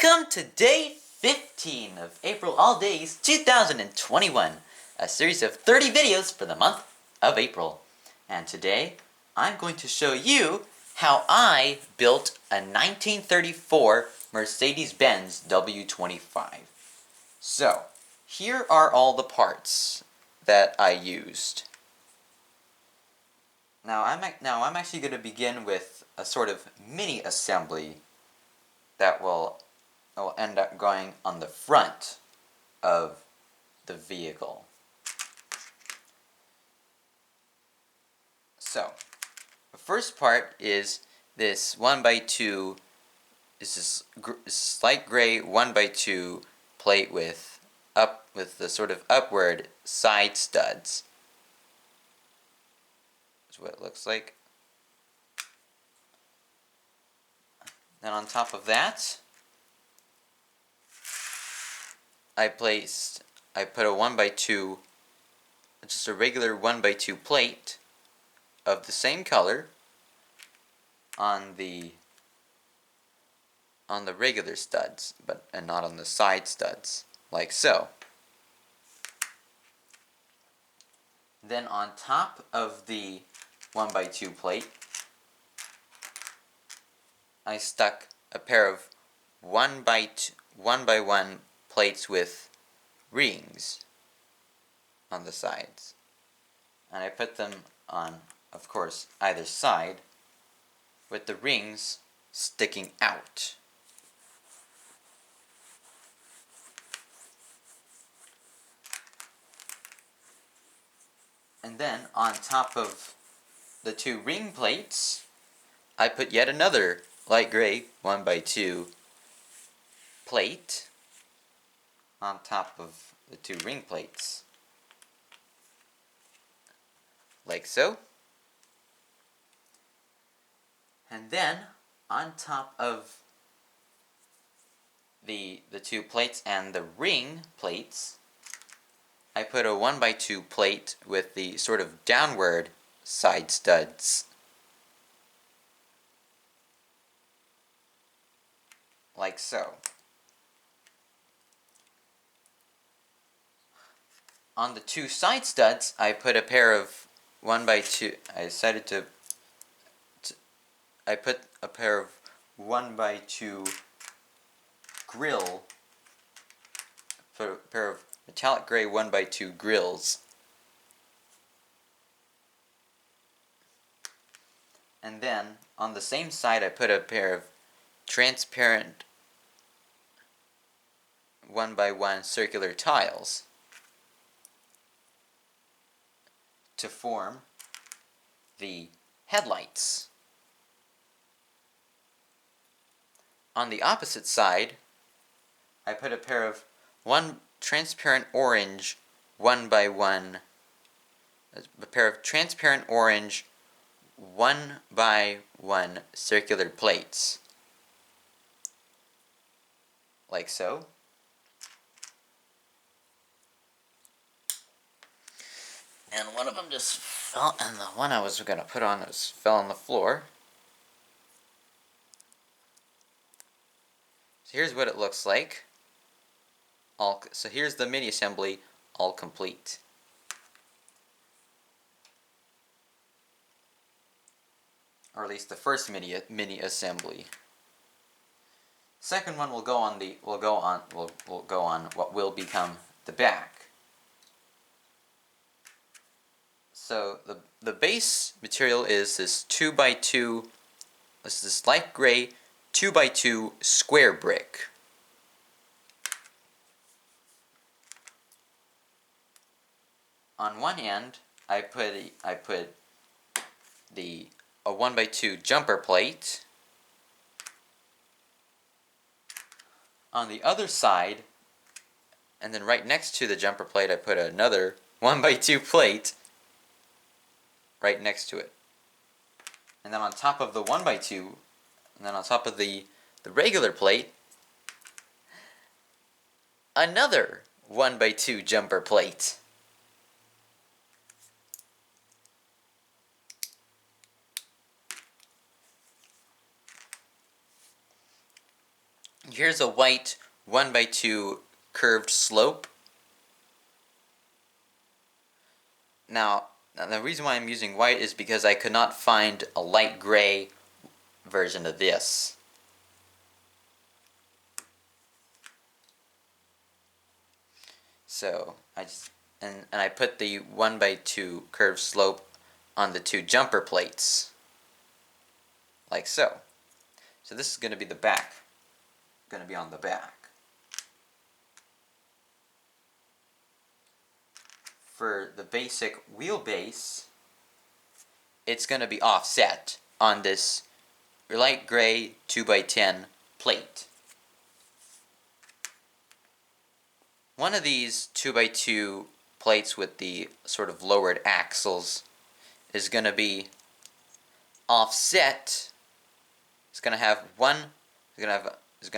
Welcome to day 15 of April All Days 2021, a series of 30 videos for the month of April. And today, I'm going to show you how I built a 1934 Mercedes-Benz W25. So, here are all the parts that I used. Now I'm actually going to begin with a sort of mini assembly that will end up going on the front of the vehicle. So, the first part is this 1x2, this light gray 1x2 plate with the sort of upward side studs. That's what it looks like. Then on top of that, I put a 1x2, just a regular 1x2 plate of the same color on the regular studs, and not on the side studs, like so. Then on top of the 1x2 plate, I stuck a pair of 1x1 plates with rings on the sides. And I put them on, of course, either side, with the rings sticking out. And then, on top of the two ring plates, I put yet another light gray 1x2 plate on top of the two ring plates, like so. And then, on top of the two plates and the ring plates, I put a 1x2 plate with the sort of downward side studs, like so. On the two side studs, I put a pair of 1x2. I put a pair of 1x2 a pair of metallic gray 1x2 grills. And then, on the same side, I put a pair of transparent 1x1 circular tiles to form the headlights. On the opposite side, I put a pair of transparent orange 1x1 circular plates, like so. And one of them just fell, and the one I was going to put on fell on the floor. So here's what it looks like. So here's the mini assembly, all complete. Or at least the first mini assembly. Second one will go on what will become the back. So the base material is this 2x2. This is this light gray 2x2 square brick. On one end, I put a 1x2 jumper plate. On the other side, and then right next to the jumper plate, I put another 1x2 plate right next to it. And then on top of the 1x2, and then on top of the regular plate, another 1x2 jumper plate. Here's a white 1x2 curved slope. Now the reason why I'm using white is because I could not find a light gray version of this. So and I put the 1x2 curved slope on the two jumper plates, like so. So this is going to be the back, going to be on the back. For the basic wheelbase, it's going to be offset on this light gray 2x10 plate. One of these 2x2 plates with the sort of lowered axles is going to be offset. It's going to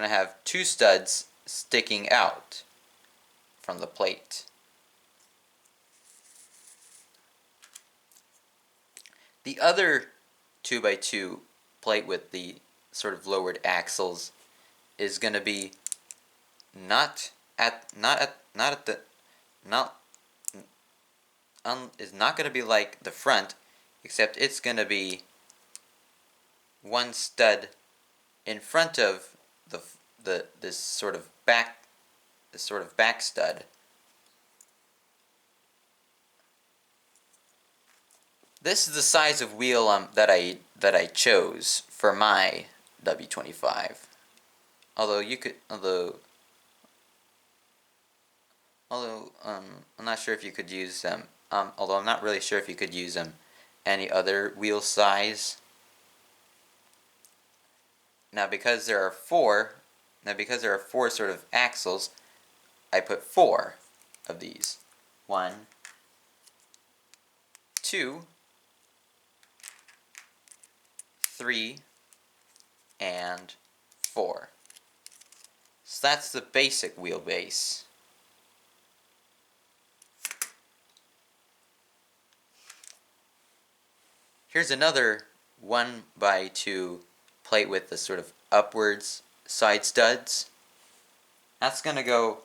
have two studs sticking out from the plate. The other 2x2 plate with the sort of lowered axles is going to be is not going to be like the front, except it's going to be one stud in front of this sort of back stud. This is the size of wheel that I chose for my W25. Although I'm not sure if you could use them. Although I'm not really sure if you could use them any other wheel size. Now because there are four sort of axles, I put 4 of these. 1, 2, 3, and 4. So that's the basic wheelbase. Here's another 1x2 plate with the sort of upwards side studs. That's going to go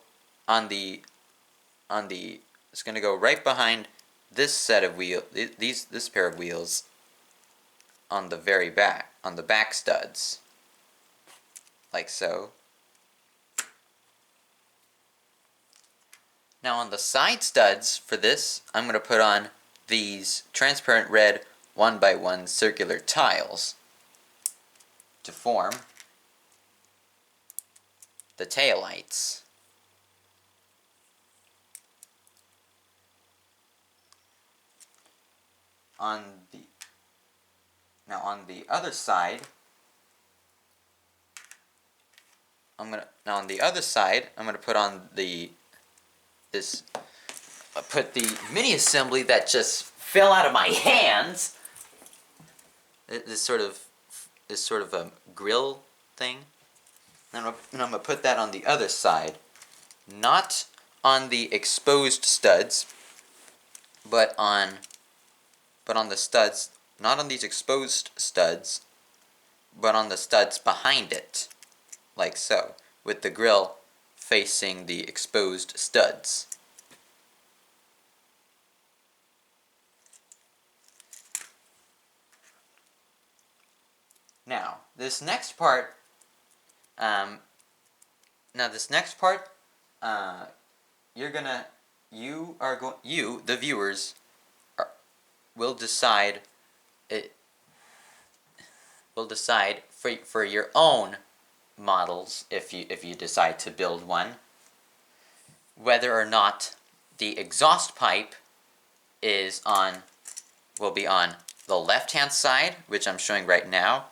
it's going to go right behind this set of this pair of wheels on the very back, on the back studs, like so. Now on the side studs for this, I'm going to put on these transparent red 1x1 circular tiles to form the taillights. On the other side, I'm gonna put on put the mini assembly that just fell out of my hands. This sort of a grill thing, and I'm gonna put that on the other side, not on the exposed studs, but on the studs, not on these exposed studs, but on the studs behind it, like so, with the grill facing the exposed studs. Now, this next part, the viewers, will decide for your own models, if you decide to build one, whether or not the exhaust pipe will be on the left-hand side, which I'm showing right now,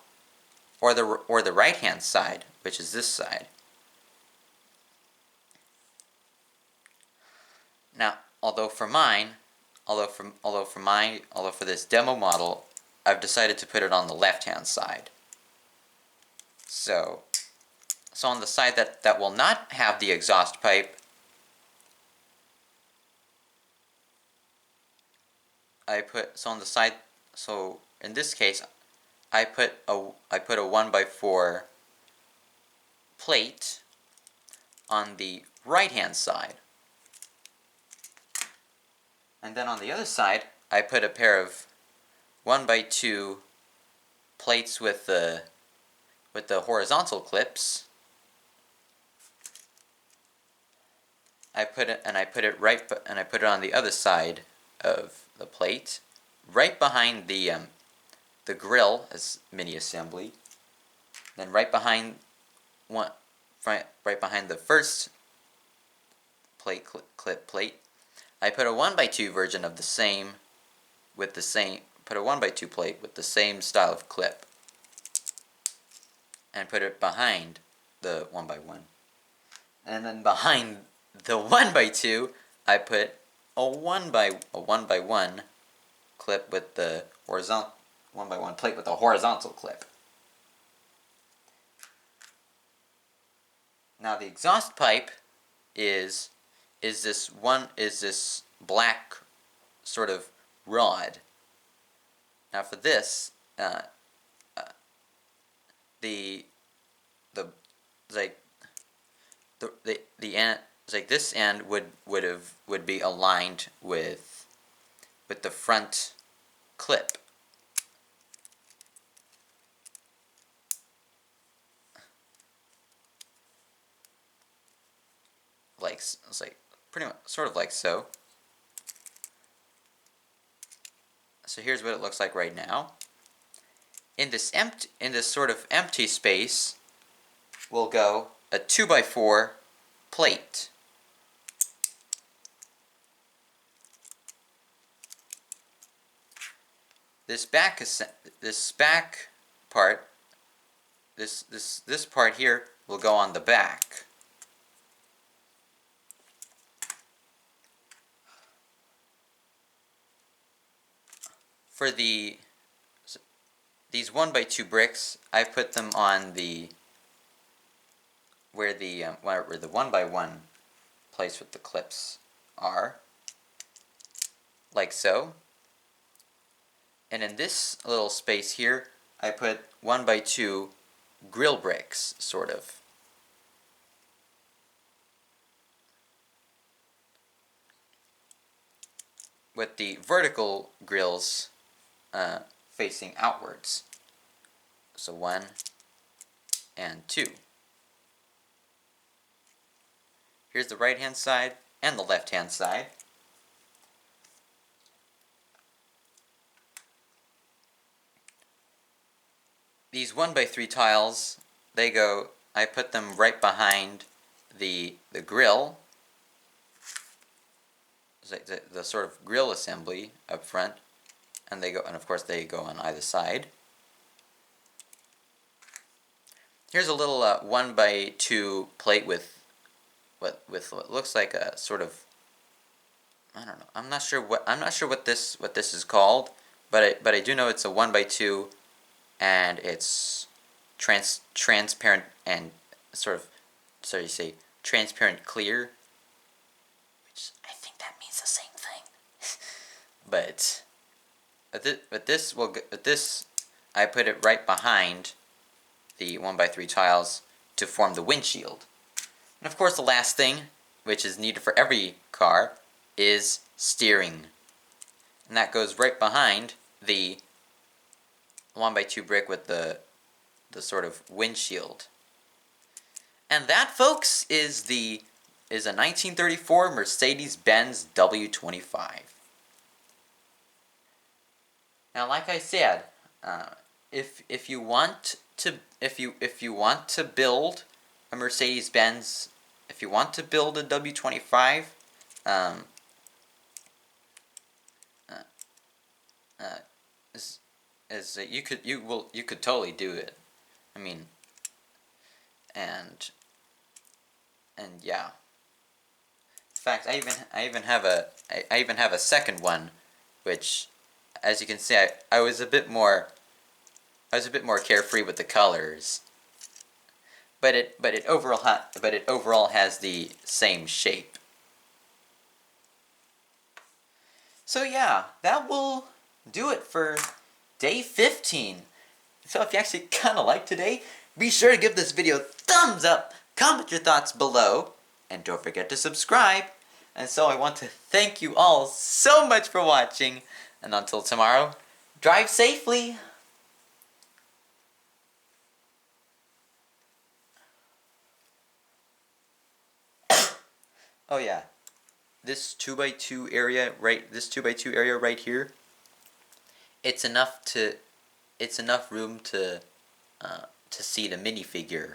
or the right-hand side, which is this side. Now, although for this demo model, I've decided to put it on the left-hand side. So on the side that will not have the exhaust pipe, in this case, I put a 1x4 plate on the right-hand side. And then on the other side, I put a pair of 1x2 plates with the horizontal clips. I put it on the other side of the plate, right behind the grill as mini assembly. Then right behind the first clip plate, I put a 1x2 version of the same put a 1x2 plate with the same style of clip, and put it behind the 1x1. And then behind the 1x2, I put a 1x1 clip with the horizontal 1x1 plate with a horizontal clip. Now the exhaust pipe is this black sort of rod. Now for this, this end would be aligned with the front clip. Pretty much sort of like so. So here's what it looks like right now. In this sort of empty space will go a 2x4 plate. This back part, this part here will go on the back. For these 1x2 bricks, I put them on where the 1x1 place with the clips are, like so. And in this little space here, I put 1x2 grill bricks, sort of. With the vertical grills facing outwards. So 1 and 2. Here's the right hand side and the left hand side. These 1x3 tiles, I put them right behind the grill, the sort of grill assembly up front, and of course they go on either side. Here's a little 1x2 plate with what looks like a sort of, I don't know. I'm not sure what this is called, but I do know it's a 1x2, and it's transparent and transparent clear, which I think that means the same thing. but this I put it right behind the 1x3 tiles to form the windshield. And of course the last thing, which is needed for every car, is steering. And that goes right behind the 1x2 brick with the sort of windshield. And that, folks, is a 1934 Mercedes-Benz W25. Now, like I said, if you want to build a Mercedes-Benz, if you want to build a W25, you could totally do it. I mean, and yeah. In fact, I even have a second one, which, as you can see, I was a bit more carefree with the colors. But it overall has the same shape. So yeah, that will do it for day 15. So if you actually kind of liked today, Be sure to give this video a thumbs up, comment your thoughts below, and don't forget to subscribe. And so I want to thank you all so much for watching, and until tomorrow, drive safely. Oh yeah, this 2x2 area right here, it's enough room to seat a minifigure.